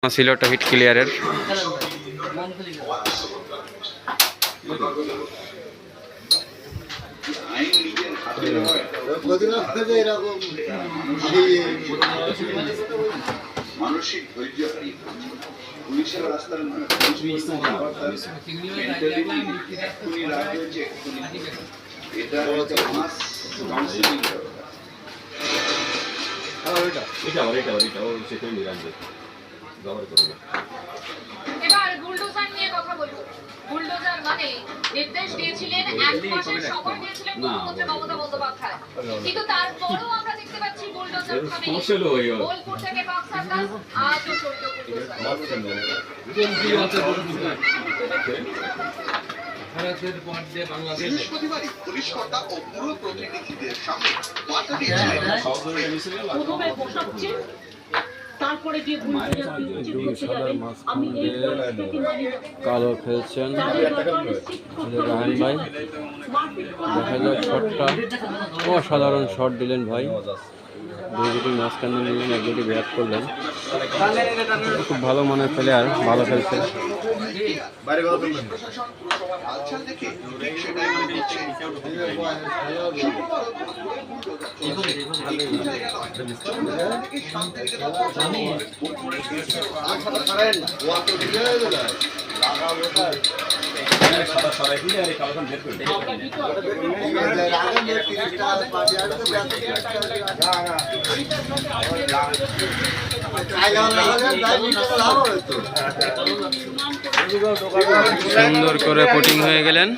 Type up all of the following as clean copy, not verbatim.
ছিল একটা হিট ক্লিয়ারের। মানসিক ধৈর্য পুলিশের রাস্তার এটা এবার বুলডোজার নিয়ে কথা বলবো। বুলডোজার মানে নির্দেশ দিয়েছিলেন এক মাসের সময় দিয়েছিলেন মুখ্যমন্ত্রী মমতা বন্দ্যোপাধ্যায়, কিন্তু তারপরও আমরা দেখতে পাচ্ছি বুলডোজার থামেনি। বোলপুর থেকে পাক সার্কাস আজও চলল বৃহস্পতিবারই পুলিশ কর্তা ও পুরো প্রতিনিধিদের সামনে বার্তা কালো খেলছেন রাহান ভাই, দেখা যাক শটটা। অসাধারণ শট দিলেন ভাই, দুই দুটি মাঝখানে নিলেন, এক দুটি ব্যাট করলেন। খুব ভালো মানের প্লেয়ার, ভালো খেলছে। সুন্দর করে পুটিং হয়ে গেলেন,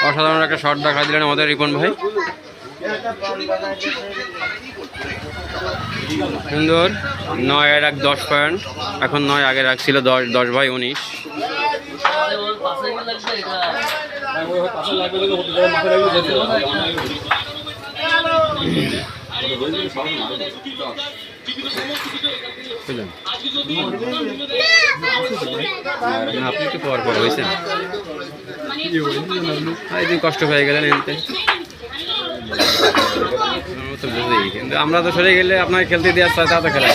অসাধারণ একটা শট দেখা দিলেন আমাদের রিপন ভাই। সুন্দর 9-1 10 পয়েন্ট, এখন 9 আগে রাখছিল 10/19। আপনি তো পর হয়েছেন, কষ্ট হয়ে গেলেন এনতে তো বুঝেই, কিন্তু আমরা তো সরে গেলে আপনাকে খেলতে দেওয়ার চাই, তা তো খেলা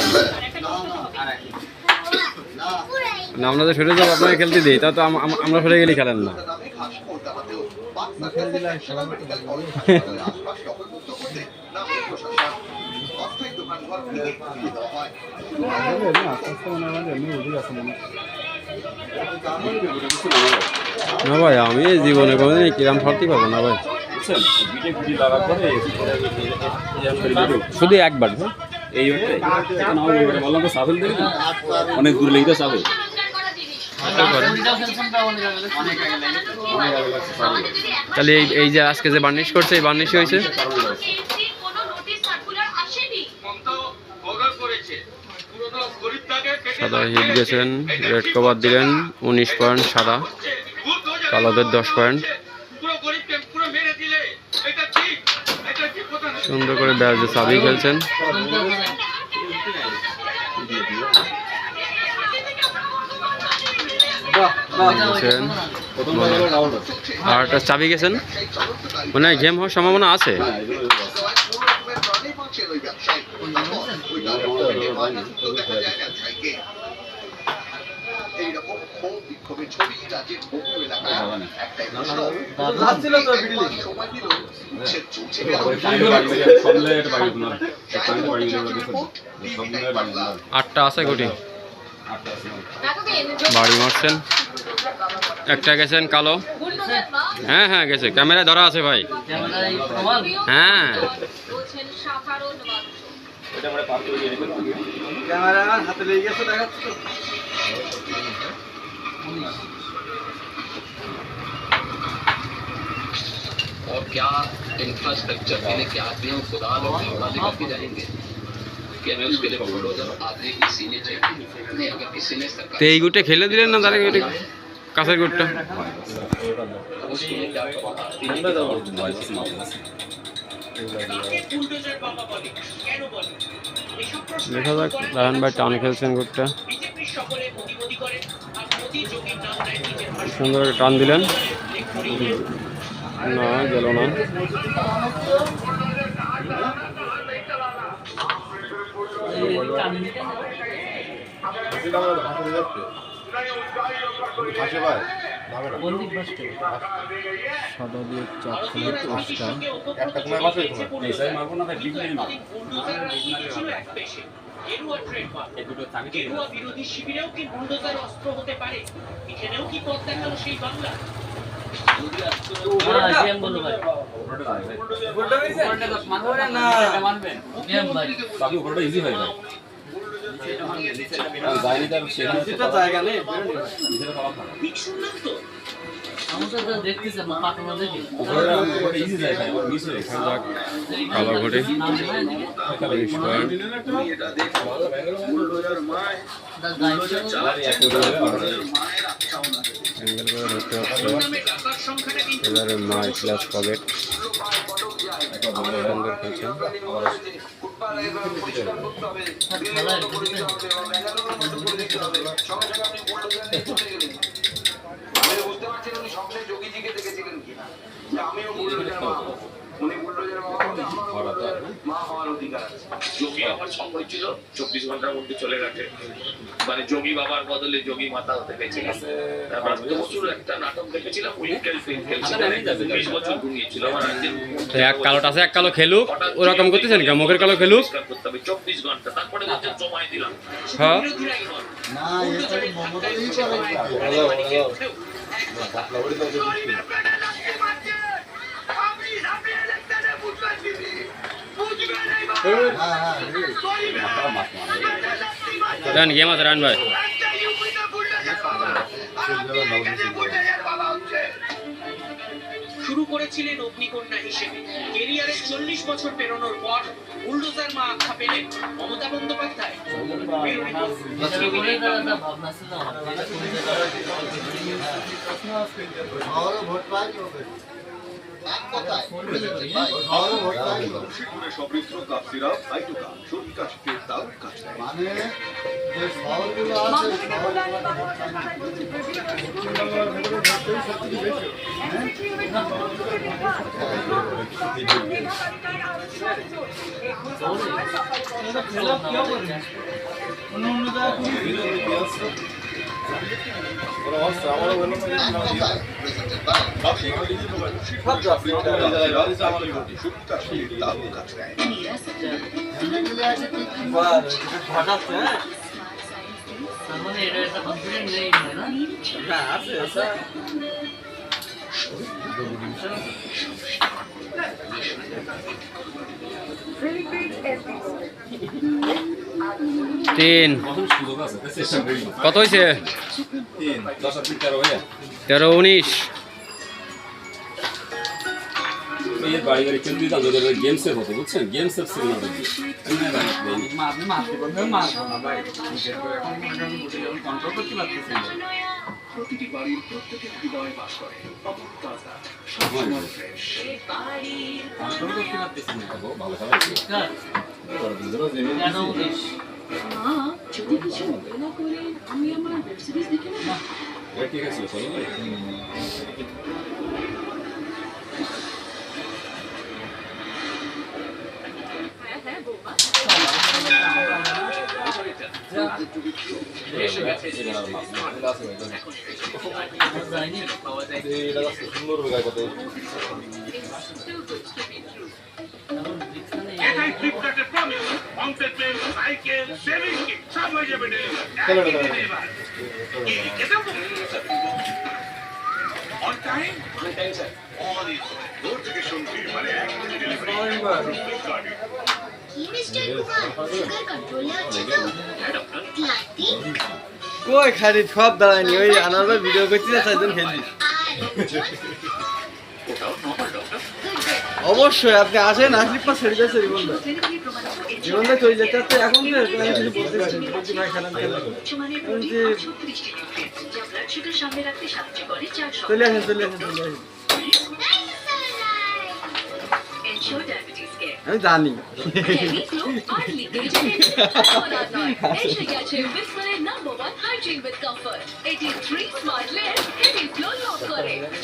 না। আমরা তো সরে যাবো, আপনাকে খেলতে দিই, তা তো আমরা সরে গেলে খেলেন না। না ভাই, আমি জীবনে কোনোদিন কিরাম শর্তই পাবো না ভাই, শুধু একবার। অনেক দূর লেগে যাবে। তাহলে এই যে আজকে যে বার্নিশ করছে, এই বার্নিশ হয়েছে সাদা হিট গেছেন, রেড কভার দিলেন 19 পয়েন্ট, সাদা কালোদের 10 পয়েন্ট। সুন্দর করে ব্যাট দিয়ে সাবি খেলছেন। আর একটা চাবি গেছেন, মানে গেম হওয়ার সম্ভাবনা আছে। আটটা আছে গুটি, বাড়ি মারছেন। একটা গেছেন কালো, হ্যাঁ হ্যাঁ গেছে, ক্যামেরায় ধরা আছে ভাই। হ্যাঁ হাতে লেগে গেছে, দেখাচ্ছে और क्या इंफ्रास्ट्रक्चर के लिए क्या आदमियों खुदा लोग करके जाएंगे कि हमें उसके लिए बुलडोजर आदमी की सीने चाहिए। अगर किसी ने তো এই গুটে খেলে দিলেন না, তাহলে কাছের গুটটা দেখা যাক। রাহান ভাই টাউনে খেলছেন গুটটা, সুন্দর টান দিলেন, না গেল না। সাদা দিয়ে চারখানা পাঁচটা। এইটাই মারবো না, তাই বিঘ্নেই মারবো। এই দুটো চাবি দিয়ে গেরুয়া বিরোধী শিবিরেও কি বুলডোজার অস্ত্র হতে পারে? এখানেও কি পথ দেখালো সেই বাংলা? চাবি উপরটা ইজি হয় ভাই। যায়নি তার সেখানে জায়গা নেই, ঠিক শুনলাম তো? উপরটা ইজি যায় ভাই, মিস হয়ে গেছে। কালো ঘড়ি পরিষ্কার। অ্যাঙ্গেল করে ধরতে হচ্ছে। ডাকার সংখ্যাটা কিন্তু এবারে মাই ক্লাস পকেট সুন্দর খেলছেন। বুঝতে পারছেন উনি স্বপ্নে যোগীজিকে দেখেছিলেন কিনা, যে আমিও বুলডোজার মা হবো। উনি বুলডোজার মা হলে আমারও মা হওয়ার অধিকার আছে। যোগী আমার সঙ্গ ছিল 24 ঘন্টার মধ্যে চলে গেছে, মানে যোগী বাবার বদলে যোগী মাতা হতে পেরেছিলাম। তারপর প্রচুর একটা নাটক দেখেছিলাম, উইকেল ফিল্ম, 20 বছর ঘুমিয়েছিল আমার রাজ্যের এক কালোটা আছে, এক কালো খেলুক, ওরকম করতেছেন কেন? মুখের কালো খেলুক। 24 ঘন্টা, তারপরে বলছেন সময় দিলাম। হ্যাঁ বিরোধীরাই নন। রান গেম আছে, রান ভাই। শুরু করেছিলেন অগ্নিকন্যা হিসেবে, কেরিয়ারের 40 বছর পেরোনোর পর বুলডোজার মা আখ্যা পেলেন মমতা বন্দ্যোপাধ্যায়। শিবপুরে সমৃদ্ধ কাপ সিরাপ আইটোকা শরীর কাশিতে দারুণ কাজ দেয়। দারুণ কাজ দেয়। তিন সুযোগ আছে, চেষ্টা করি। কত হয়েছে? 3 10 আর 13 হয়ে 13, 19। এই বাড়ি বাড়ি খেলতে দিতাম যদি গেমসের হতো, বুঝছেন? গেমসের সিগন্যাল দিই প্রতিটি বাড়ির প্রত্যেকের হৃদয়ে বাস করে অমর তাজা সবসময় ফ্রেশ। ভালো খাবার যদি কিছু মনে না করে আমি আমার ওয়েব সিরিজ দেখে নেব। ঠিক আছে, চলো ভাই। হ্যাঁ হ্যাঁ বৌমা। এটাই ফ্লিপকার্টের promise, mounted pen, cycle, shaving kit সব হয়ে যাবে delivery. On time on is দূর থেকে শুনছি মানে ডেলিভারি ফ্লিপকার্টে। কি মিস্টার কুমার সুগার কন্ট্রোলে আছে তো ক্লান্তি কই খালি সব দাঁড়ায়নি, ওই আনারবার ভিডিও করছি না, চারজন খেলছি। অবশ্যই আপনি আসেন, আসলে পা ছেড়ে যাচ্ছে জীবনদা। জীবনদা চলে যেতে হচ্ছে এখন তো আমি কিছু বলতেছি না। বলছি ভাই খেলাম খেলা চলে আসেন, চলে আসেন, চলে আসেন। আমি জানি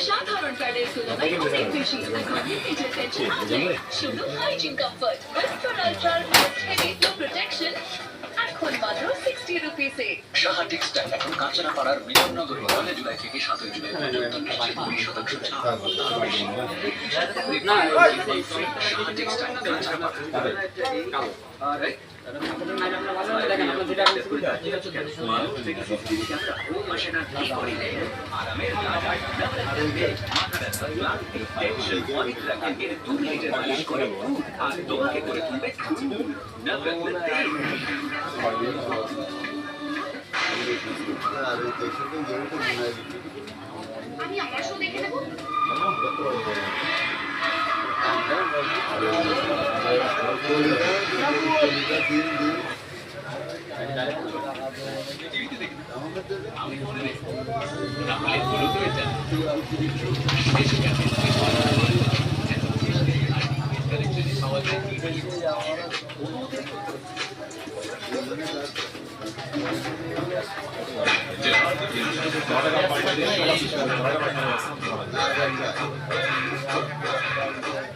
সাধারণ প্যাডের তুলনায় অনেক বেশি শুধু হাইজিন কমফর্ট প্রোটেকশন এখন মাত্র 60 rupees-এ। সাহা টেক্সটাইল এখন কাঁচরাপাড়ার মিলননগর 1 জুলাই থেকে 7 জুলাই পর্যন্ত 20% ছাড়। সাহা টেক্সটাইল কাঁচরাপাড়া। আমি আমার show দেখে নেবো।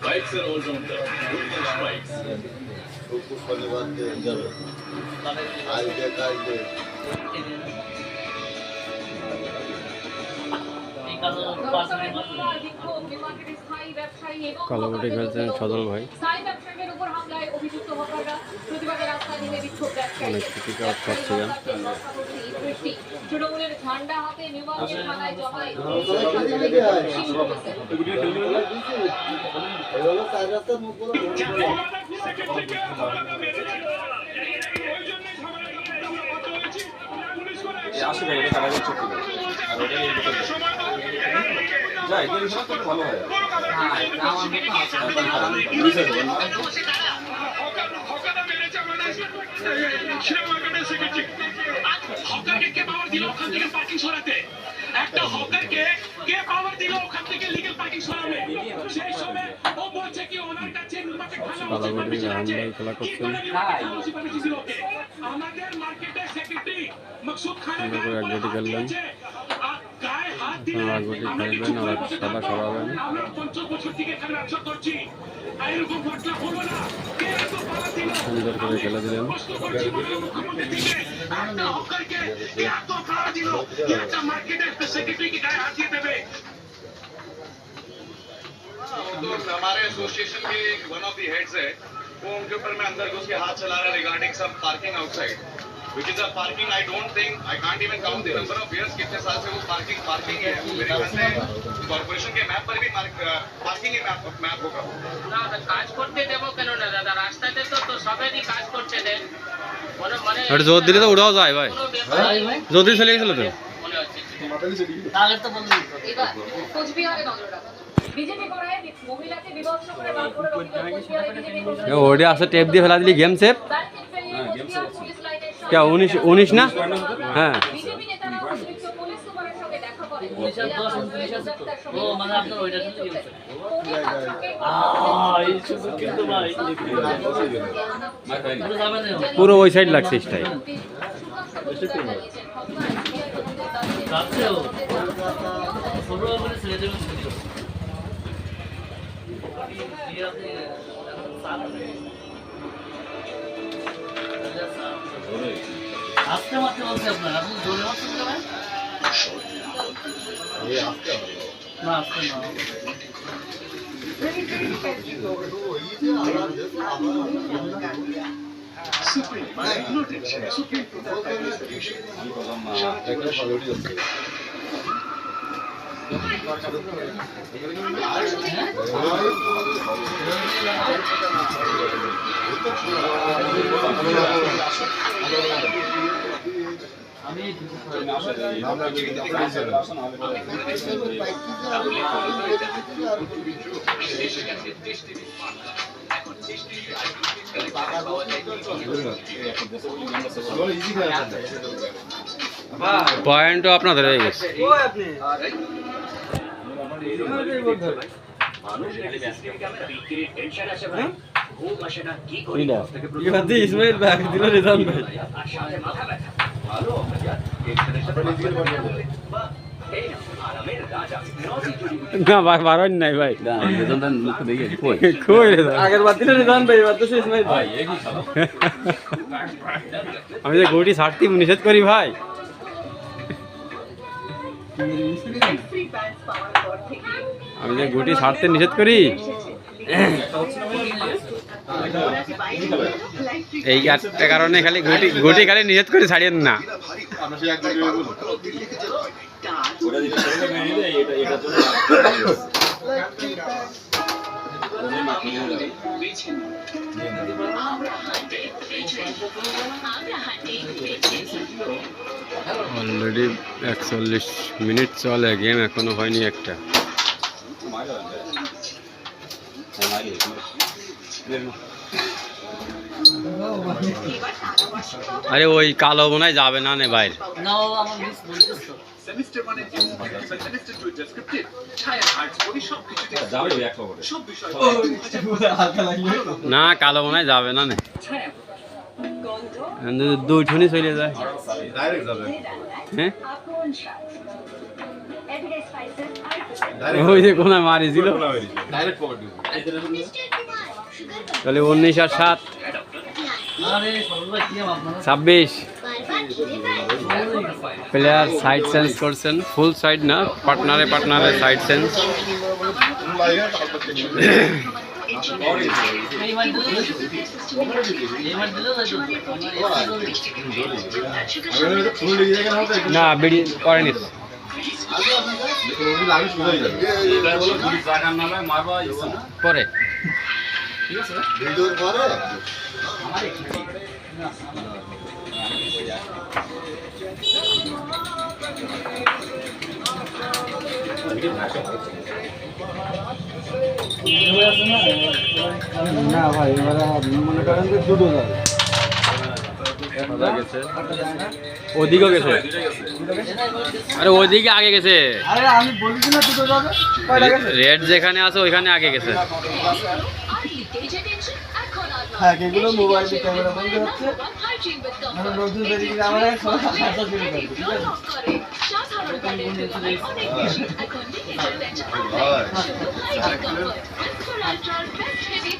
Bikes are all around the bikes. কালাবুটি খেলছেন সদল ভাই, অনেক প্রতিকার পাচ্ছিলেন। তৃণমূলের ঝান্ডা হাতে নিউমার্কেট থানায় জমায় হকারকে কে পাওয়ার দিল ওখান থেকে পার্কিং সরাতে? একটা হকারকে কে পাওয়ার দিল ওখান থেকে লিগ্যাল পার্কিং সরাবে? সেই সময় ও বলছে কি ওনার কাছে নিউমার্কেট থানা আছে, কালাবুটি রাহান ভাই খেলা করছেন। আমাদের মার্কেটের সেক্রেটারি মকসুদ খান সুন্দর করে এক গুটি খেললেন। গায়ে হাত দিয়ে এক গুটি খেলবেন আর সাদা সরাবেন। আমরা 50 বছর থেকে এখানে ব্যবসা করছি, আর এরকম ঘটনা হলো না। কে এত পাওয়ার দিল? সুন্দর করে খেলে দিলেন। প্রশ্ন করছি মুখ্যমন্ত্রী থেকে, একটা হকারকে কে এত পাওয়ার দিল? একটা মার্কেটের সেক্রেটারি কি গায়ে হাত দিয়ে দেবে? तो हमारे एसोसिएशन के वन ऑफ द हेड्स है, वो उनके ऊपर मैं अंदर घुस के हाथ चला रहा regarding some parking outside, which is a parking I don't think I can't even count the number of years कितने साल से वो पार्किंग है। मेरे ख्याल से कॉर्पोरेशन के मैप पर भी पार्किंग ही मैप होगा। না না, কাজ করতে দেবো কেন না দাদা? রাস্তাতে তো তো সবেরই কাজ করতে দেন। মানে একটু জোর দিলে তো উড়াও যায় ভাই, কোনো ব্যাপার জোর দিয়ে চলে গেছিল তো। মনে হচ্ছে এবার কোচবিহারে নজর রাখুন। বিজেপি করায় মহিলাকে বিভৎস করে বার করে রবিবার কোচবিহারে বিজেপি ওডে আসে টেপ দিয়ে ফেলা দিলি গেম সেভ ব্যারিকেড ফেলিয়ে কোচবিহার পুলিশ লাইনের সামনে क्या 19 না? হ্যাঁ বিজেপি নেতারা অতিরিক্ত পুলিশ সুপারের সঙ্গে দেখা করেন। ও মানে আপনার ওইটা পুরো ওই সাইড লাগছে স্টাইল। আসতে মারতে বলছে আপনার, আপনি জোরে মারছেন কেন? না আসতে না। পয়েন্টও আপনাদের হয়ে গেছে। ইসমাইল ব্যাগ দিল রেজান ভাই। না ভাই বারণ নাই ভাই, কই রেজান আগের বার দিল রেজান ভাই, এবার তো ইসমাইল ভাই। আমি যে ঘুটি ছাড়তে নিষেধ করি ভাই। আমি যে ঘুটি ছাড়তে নিষেধ করি, এই একটা কারণে খালি ঘুটি খালি নিষেধ করে ছাড়িয়েন না। ওটা যেটা ছেড়ে মেরে নিলে এটার জন্য অলরেডি 41 মিনিট চলে, গেম এখনো হয়নি একটা। আরে ওই কালো মনে হয় যাবে না নে ভাই। সেমিস্টার মানে সেমিস্টার 2 ডেসক্রিপটিভ ছায়া আর্টস বডি সবকিছুতে যাবে এক খবরে সব বিষয় না কালো মনে হয় যাবে না নে, দুইঠুনি চলে যায়। ডাইরেক্ট যাবে। হ্যাঁ ওই যে কোনায় মারিছিল, ডাইরেক্ট পকেট তাহলে 19 আর 7 26 প্লেয়ার সাইড চেঞ্জ করছেন, ফুল সাইড না, পার্টনারে সাইড চেঞ্জ। না বিড়ি করেনি তো। পরে না ভাই এবারে মনে করেন যে দুটো যাবে, ওদিকেও গেছে, আরে ওদিকে আগে গেছে, রেড যেখানে আছে ওইখানে আগে গেছে। হ্যাঁ এগুলো মোবাইল ক্যামেরা বন্ধ হচ্ছে, মানে নতুন বেরিয়ে আমরা সব হাসা শুরু করি, ঠিক আছে?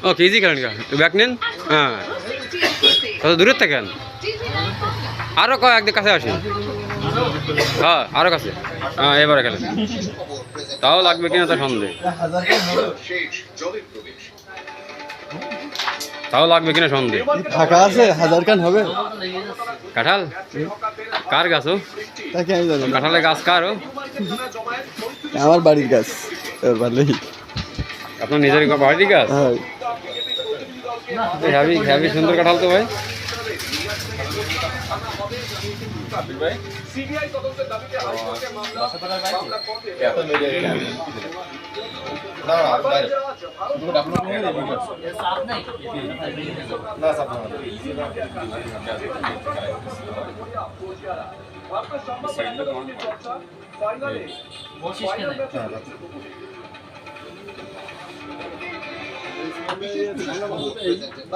ওকে ইজি করেন কা ব্যাক নেন। হ্যাঁ কত দূরের থাকেন, আরো একদিন কাছে আসি। হ্যাঁ আরো কাছে, হ্যাঁ এবারে খেলেন, তাও লাগবে কিনা তো সন্দেহ, তাও লাগবে কিনা সন্দেহ। ফাঁকা আছে 1000 কান হবে কাঁঠাল কার গাছ? ও তাকে আমি জানি, কাঁঠালের গাছ কার? ও আমার বাড়ির গাছ। ভালোই, আপনার নিজের বাড়ির গাছ? হ্যাঁ হ্যাভি হ্যাভি সুন্দর কাঁঠাল তো ভাই। সিবিআই তদন্তের দাবিতে হাইকোর্টে মামলা এত মিডিয়া না না সাপ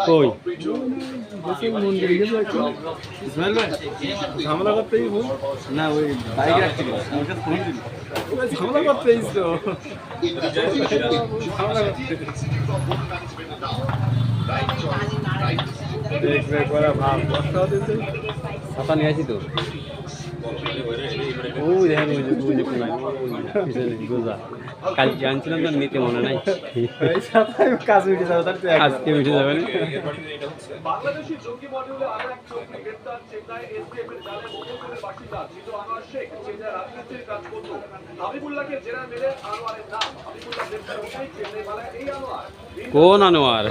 কই ঝামেলা করতে না, ওই বাইক রাখতে আমাকে ফোন দিল, ঝামেলা করতে এসছো, ছাতা নিয়ে আসি তো। ওই দেখেন ওই যে কোনায় গোজা কালকে আনছিলাম তো, নিতে মনে নাই, কাজ উঠে যাবে, তার আজকে উঠে যাবে না। বাংলাদেশি জঙ্গি মডিউলে আরো এক জঙ্গি গ্রেপ্তার, চেন্নাই এসটিএফ এর জালে মোহাম্মদপুরের বাসিন্দা ছিল আনোয়ার শেখ, চেন্নাই রাজনীতির কাজ করত। হাবিবুল্লাহকে জেরা মেরে আনোয়ারের নাম, হাবিবুল্লাহ গ্রেপ্তার হয়েছে চেন্নাই মালায় এই আনোয়ার। কোন আনোয়ার?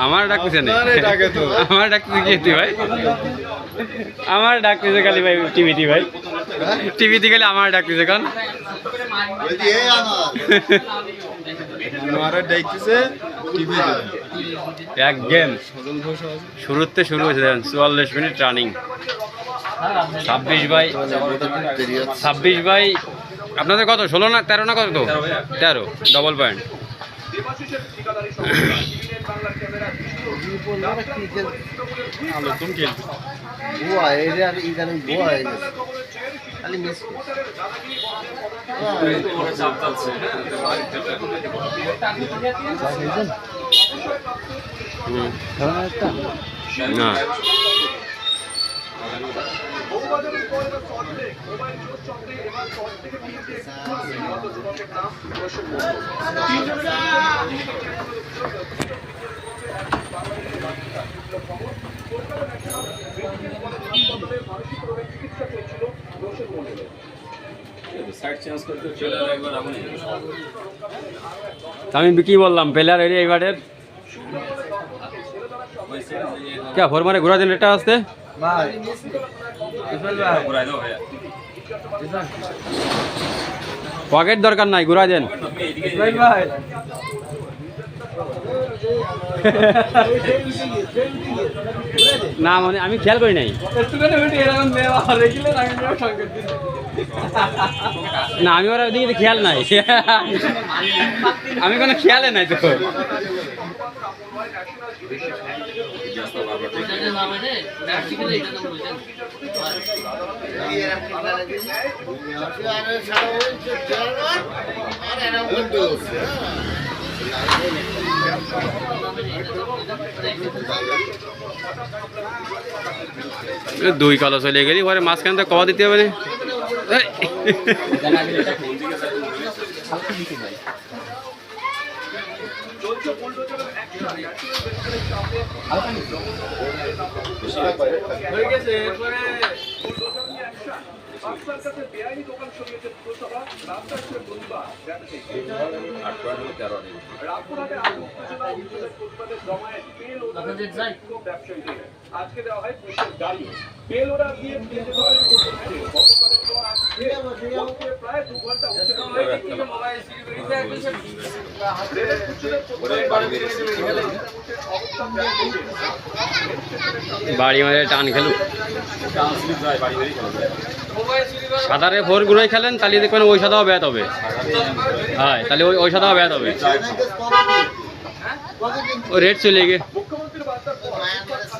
আমার ডাকতেছে না, আমার ডাকতেছে কি ভাই? আমার ডাকতেছে খালি ভাই টিভিতে, ভাই টিভিতে খালি আমার ডাকতেছে। কারণ এক গেম শুরুতে শুরু হয়েছে, দেখেন 44 মিনিট রানিং। 26 বাই আপনাদের কত? 16 না 13 না কত? 13 ডবল পয়েন্ট। দেবাশিসের ঠিকাদারি সংস্থা সিভিএন বাংলার ক্যামেরা বুয়া এই আর ইদানিং বুয়া হয়ে গেছে, খালি মিস না বহুবাজারের পর এবার সল্টলেক মোবাইল চোর চক্রে এবার শহর থেকে পিছিয়ে নিহত যুবকের নাম রোশন মণ্ডল। মানসিক রোগের চিকিৎসা চলছিল রোশন মণ্ডলের। সাইড চেঞ্জ করতে চলে একবার আপনি আমি কি বললাম প্লেয়ার এরিয়া এবারের কে ফরমানে ঘোরা দিন এটা আসতে ভাই ইসমাইল ভাই ঘুরাই দাও ভাইয়া পকেট দরকার নাই ঘুরা দেন ইসমাইল ভাই না মানে আমি খেয়াল করি নাই একটুখানি বেটি এরকম নেওয়া রেগুলার আমি সংকেত দিই না আমি ওরা ওদিকে খেয়াল নাই আমি কোনো খেয়ালে নাই তো দুই কলা চলে গেলি পরে মাঝখানে তো কবা দিতে হবে না হয়ে গেছে এরপরে বাক্সার কাছে বেআইনি দোকান সরিয়েছে পুরসভা রাস্তার প্রতিবাদ রামপুরহাটে উত্তেজনা প্রতিবাদের জমায়েত পেল ব্যবসায়ীদের আজকে দেওয়া হয় পুলিশের গাড়ি পেল ওরা দিয়ে প্রায় 2 ঘন্টা বাড়ি মাঝে টান খেলুক যায় বাড়ি বাড়ি খেলা যায় সাঁতারে ফোর গুলোই খেলেন তাহলে দেখবেন ওই সাদাও ব্যাট হবে হ্যাঁ তাহলে ওই সাদাও ব্যাট হবে ও রেড চলে গিয়ে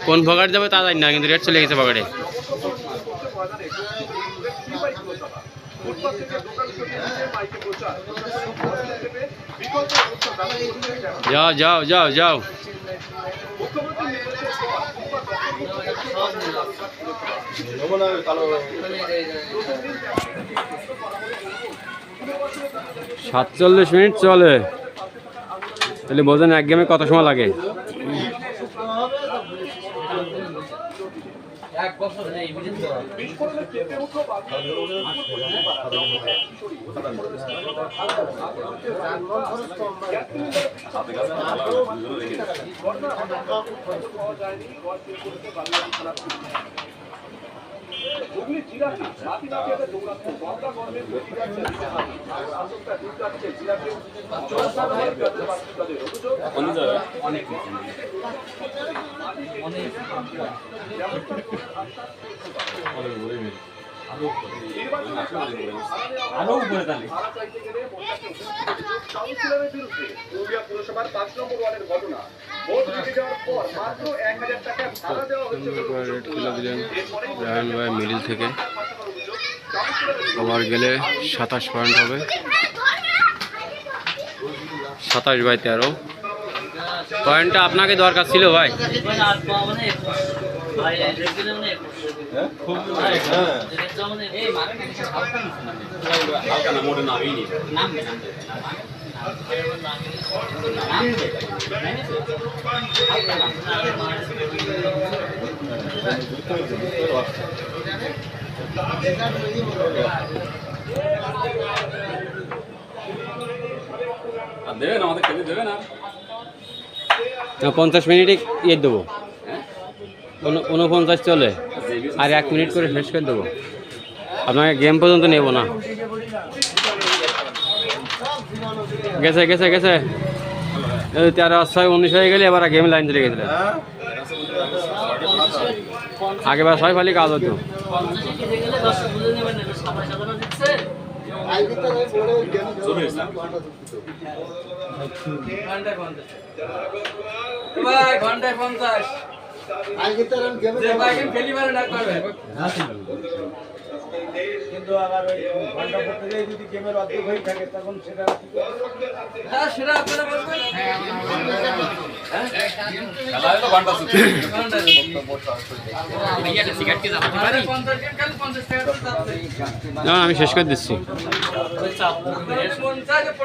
কোন ভগাট যাবে তা জানি না কিন্তু রেড চলে গেছে ভগাটে যাও যাও যাও যাও সাতচল্লিশ মিনিট চলে তাহলে বোঝেন এক গেমে কত সময় লাগে হুগলি জিরাপি রাতি নাপিয়াতে দৌড়াচ্ছে গঙ্গা গর্ভে শাসকটা ঢুকাচ্ছে জিরাপি অনেক আরো উপরে তাহলে কাউন্সিলরের বিরুদ্ধে পুরুলিয়া পুরসভার 5 নম্বর ওয়ার্ডের ঘটনা ভোট দিতে যাওয়ার পর মাত্র 1000 টাকা ভাড়া দেওয়া হয়েছে রায়ন ভাই মিডিল থেকে ওভার গেলে 27 পয়েন্ট হবে 27/13 পয়েন্টটা আপনাকে দরকার ছিল ভাই হালকা না মোটে নামেই নি আর দেবে না আমাদের খেতে দেবে না 50 মিনিটে ইয়ে দেবো 49 চলে আর 1 মিনিট করে শেষ করে দেবো আপনাকে গেম পর্যন্ত নেব না গেছে গেছে গেছে 13/6 19 হয়ে গেলে এবার গেম লাইন চলে গেছিল আগেবার 6 ফালি কাজ হতো ঘন্টায় 50 আজকে তো গেম খেলি মানে না করবে কিন্তু আবার ওই ঘন্টা পড়তে গিয়ে যদি গেমের অর্ধেক হয়ে থাকে তখন সেটা হ্যাঁ সেটা আপনারা বলবেন খেলা হলো ঘন্টা ছুটি না আমি শেষ করে দিচ্ছি